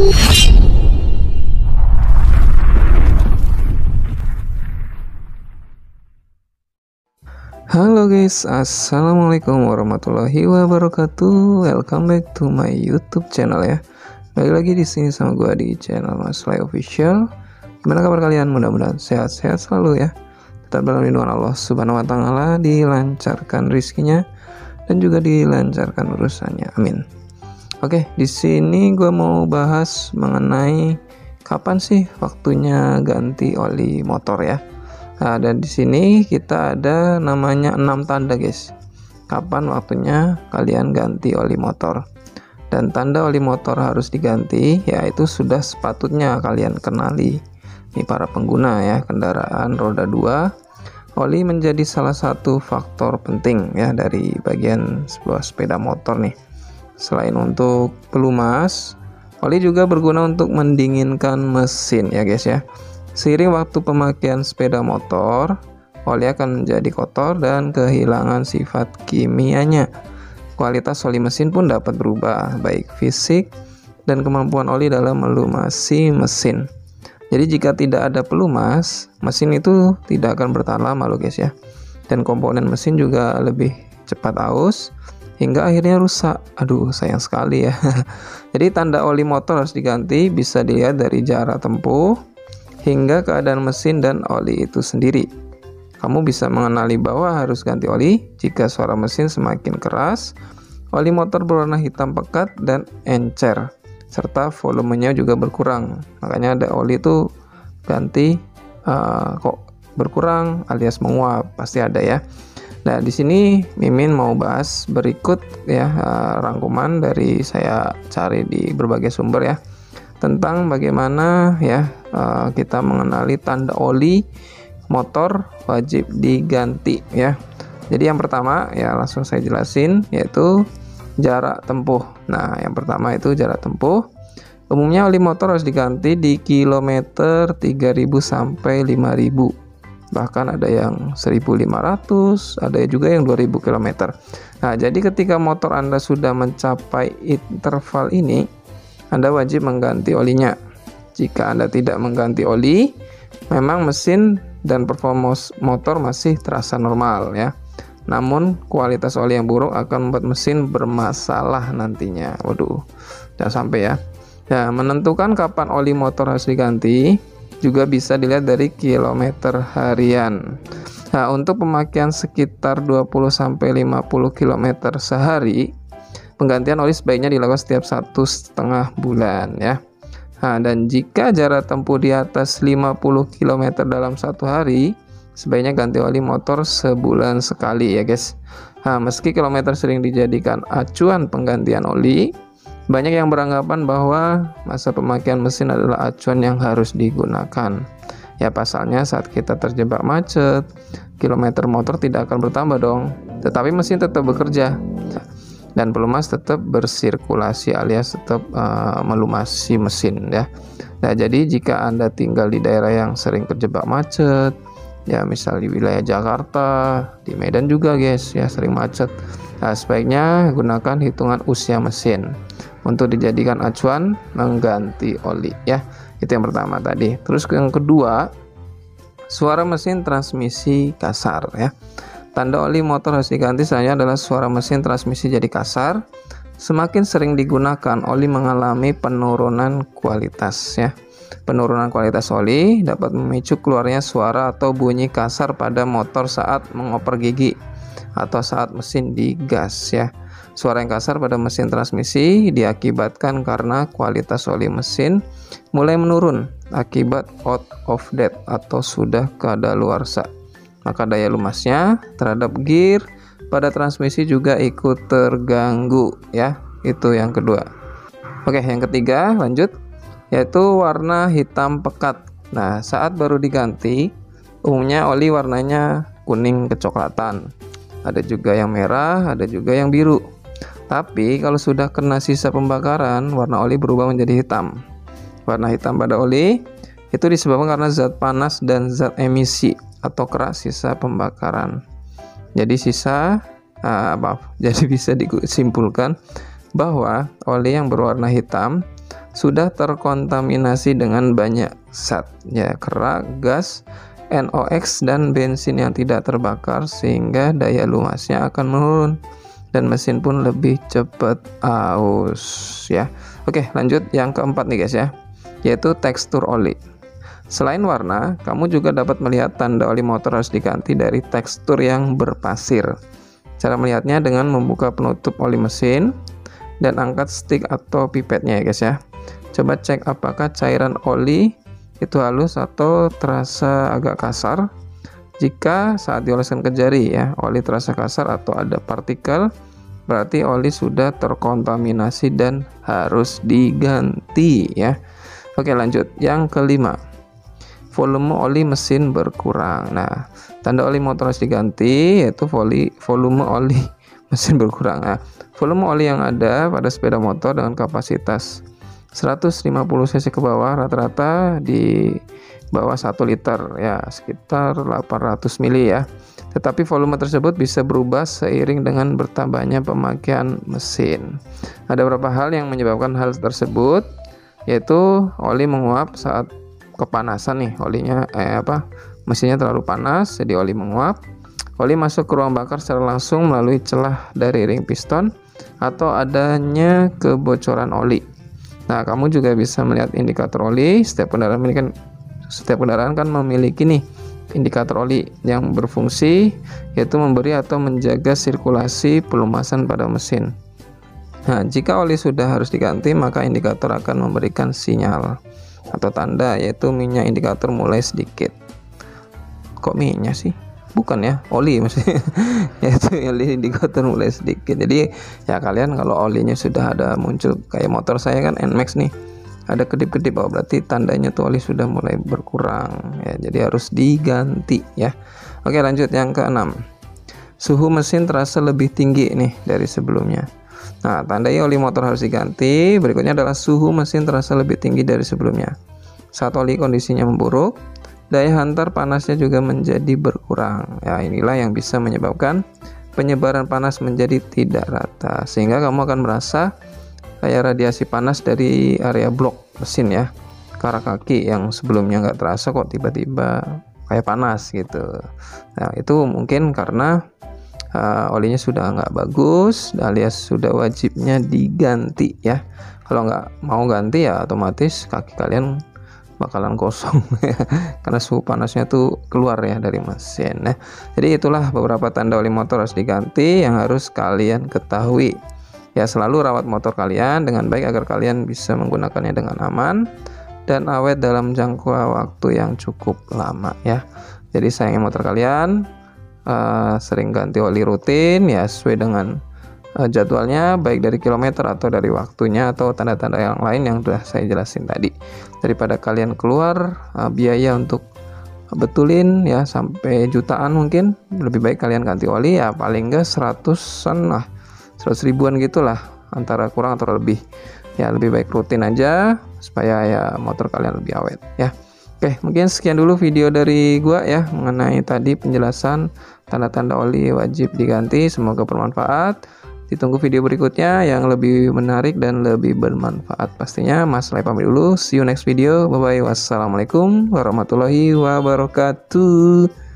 Halo guys, assalamualaikum warahmatullahi wabarakatuh. Welcome back to my YouTube channel ya. Balik lagi di sini sama gua di channel Mas Lai Official. Gimana kabar kalian? Mudah-mudahan sehat-sehat selalu ya. Tetap dalam lindungan Allah Subhanahu wa taala, dilancarkan rizkinya dan juga dilancarkan urusannya. Amin. Oke, di sini gua mau bahas mengenai kapan sih waktunya ganti oli motor ya. Nah, dan di sini kita ada namanya 6 tanda guys. Kapan waktunya kalian ganti oli motor? Dan tanda oli motor harus diganti, yaitu sudah sepatutnya kalian kenali. Ini para pengguna ya kendaraan roda 2. Oli menjadi salah satu faktor penting ya dari bagian sebuah sepeda motor nih. Selain untuk pelumas, oli juga berguna untuk mendinginkan mesin ya guys ya. Seiring waktu pemakaian sepeda motor, oli akan menjadi kotor dan kehilangan sifat kimianya. Kualitas oli mesin pun dapat berubah, baik fisik dan kemampuan oli dalam melumasi mesin. Jadi jika tidak ada pelumas, mesin itu tidak akan bertahan lama loh guys ya. Dan komponen mesin juga lebih cepat aus hingga akhirnya rusak. Aduh, sayang sekali ya. Jadi tanda oli motor harus diganti bisa dilihat dari jarak tempuh hingga keadaan mesin dan oli itu sendiri. Kamu bisa mengenali bahwa harus ganti oli jika suara mesin semakin keras, oli motor berwarna hitam pekat dan encer, serta volumenya juga berkurang. Makanya ada oli itu ganti kok berkurang alias menguap, pasti ada ya. Nah, di sini Mimin mau bahas berikut ya rangkuman dari saya cari di berbagai sumber ya, tentang bagaimana ya kita mengenali tanda oli motor wajib diganti ya. Jadi yang pertama ya langsung saya jelasin, yaitu jarak tempuh. Nah, yang pertama itu jarak tempuh. Umumnya oli motor harus diganti di kilometer 3000 sampai 5000. Bahkan ada yang 1500, ada juga yang 2000 km. Nah, jadi ketika motor Anda sudah mencapai interval ini, Anda wajib mengganti olinya. Jika Anda tidak mengganti oli, memang mesin dan performa motor masih terasa normal ya. Namun kualitas oli yang buruk akan membuat mesin bermasalah nantinya. Waduh, jangan sampai ya. Nah, menentukan kapan oli motor harus diganti juga bisa dilihat dari kilometer harian. Nah, untuk pemakaian sekitar 20-50 km sehari, penggantian oli sebaiknya dilakukan setiap 1,5 bulan ya. Nah, dan jika jarak tempuh di atas 50 km dalam satu hari, sebaiknya ganti oli motor sebulan sekali ya guys. Nah, meski kilometer sering dijadikan acuan penggantian oli, banyak yang beranggapan bahwa masa pemakaian mesin adalah acuan yang harus digunakan. Ya, pasalnya saat kita terjebak macet, kilometer motor tidak akan bertambah dong, tetapi mesin tetap bekerja dan pelumas tetap bersirkulasi alias tetap melumasi mesin ya. Nah, jadi jika Anda tinggal di daerah yang sering terjebak macet ya, misal di wilayah Jakarta, di Medan juga guys ya sering macet. Nah, sebaiknya gunakan hitungan usia mesin untuk dijadikan acuan mengganti oli ya. Itu yang pertama tadi. Terus yang kedua, suara mesin transmisi kasar ya. Tanda oli motor harus diganti selanjutnya adalah suara mesin transmisi jadi kasar. Semakin sering digunakan, oli mengalami penurunan kualitas ya. Penurunan kualitas oli dapat memicu keluarnya suara atau bunyi kasar pada motor saat mengoper gigi atau saat mesin digas ya. Suara yang kasar pada mesin transmisi diakibatkan karena kualitas oli mesin mulai menurun akibat out of date atau sudah kadaluarsa. Maka daya lumasnya terhadap gear pada transmisi juga ikut terganggu ya. Itu yang kedua. Oke, yang ketiga lanjut, yaitu warna hitam pekat. Nah, saat baru diganti, umumnya oli warnanya kuning kecoklatan. Ada juga yang merah, ada juga yang biru. Tapi kalau sudah kena sisa pembakaran, warna oli berubah menjadi hitam. Warna hitam pada oli itu disebabkan karena zat panas dan zat emisi atau kerak sisa pembakaran. Jadi jadi bisa disimpulkan bahwa oli yang berwarna hitam sudah terkontaminasi dengan banyak zat ya, kerak, gas, NOx dan bensin yang tidak terbakar, sehingga daya lumasnya akan menurun dan mesin pun lebih cepat aus ya. Oke, lanjut yang keempat nih guys ya, yaitu tekstur oli. Selain warna, kamu juga dapat melihat tanda oli motor harus diganti dari tekstur yang berpasir. Cara melihatnya dengan membuka penutup oli mesin dan angkat stick atau pipetnya ya guys ya. Coba cek apakah cairan oli itu halus atau terasa agak kasar. Jika saat dioleskan ke jari ya, oli terasa kasar atau ada partikel, berarti oli sudah terkontaminasi dan harus diganti ya. Oke, lanjut yang kelima, volume oli mesin berkurang. Nah, tanda oli motor harus diganti yaitu volume oli mesin berkurang. Nah, volume oli yang ada pada sepeda motor dengan kapasitas 150 cc ke bawah rata-rata di bawah 1 liter ya, sekitar 800 mili ya. Tetapi volume tersebut bisa berubah seiring dengan bertambahnya pemakaian mesin. Ada beberapa hal yang menyebabkan hal tersebut, yaitu oli menguap saat kepanasan nih, mesinnya terlalu panas jadi oli menguap, oli masuk ke ruang bakar secara langsung melalui celah dari ring piston, atau adanya kebocoran oli. Nah, kamu juga bisa melihat indikator oli. Setiap kendaraan kan memiliki nih indikator oli yang berfungsi yaitu memberi atau menjaga sirkulasi pelumasan pada mesin. Nah, jika oli sudah harus diganti, maka indikator akan memberikan sinyal atau tanda, yaitu minyak indikator mulai sedikit. Kok minyak sih? Bukan ya, oli maksudnya. Yaitu oli indikator mulai sedikit. Jadi ya kalian kalau olinya sudah ada muncul, kayak motor saya kan NMAX nih, ada kedip-kedip, oh berarti tandanya tuh oli sudah mulai berkurang ya, jadi harus diganti ya. Oke, lanjut yang keenam, suhu mesin terasa lebih tinggi nih dari sebelumnya. Nah, tandanya oli motor harus diganti. Berikutnya adalah suhu mesin terasa lebih tinggi dari sebelumnya. Saat oli kondisinya memburuk, daya hantar panasnya juga menjadi berkurang. Ya, inilah yang bisa menyebabkan penyebaran panas menjadi tidak rata, sehingga kamu akan merasa kayak radiasi panas dari area blok mesin ya, ke arah kaki yang sebelumnya nggak terasa kok tiba-tiba kayak panas gitu. Nah, itu mungkin karena olinya sudah nggak bagus alias sudah wajibnya diganti ya. Kalau nggak mau ganti ya otomatis kaki kalian bakalan kosong ya, karena suhu panasnya tuh keluar ya dari mesin ya. Jadi itulah beberapa tanda oli motor harus diganti yang harus kalian ketahui ya. Selalu rawat motor kalian dengan baik agar kalian bisa menggunakannya dengan aman dan awet dalam jangka waktu yang cukup lama ya. Jadi sayangi motor kalian, sering ganti oli rutin ya, sesuai dengan jadwalnya, baik dari kilometer atau dari waktunya atau tanda-tanda yang lain yang sudah saya jelasin tadi. Daripada kalian keluar biaya untuk betulin ya sampai jutaan, mungkin lebih baik kalian ganti oli ya paling enggak 100-an lah, 100 ribuan gitulah, antara kurang atau lebih ya. Lebih baik rutin aja supaya ya motor kalian lebih awet ya. Oke, mungkin sekian dulu video dari gua ya mengenai tadi penjelasan tanda-tanda oli wajib diganti. Semoga bermanfaat. Ditunggu video berikutnya yang lebih menarik dan lebih bermanfaat pastinya. Mas Lai pamit dulu. See you next video. Bye bye. Wassalamualaikum warahmatullahi wabarakatuh.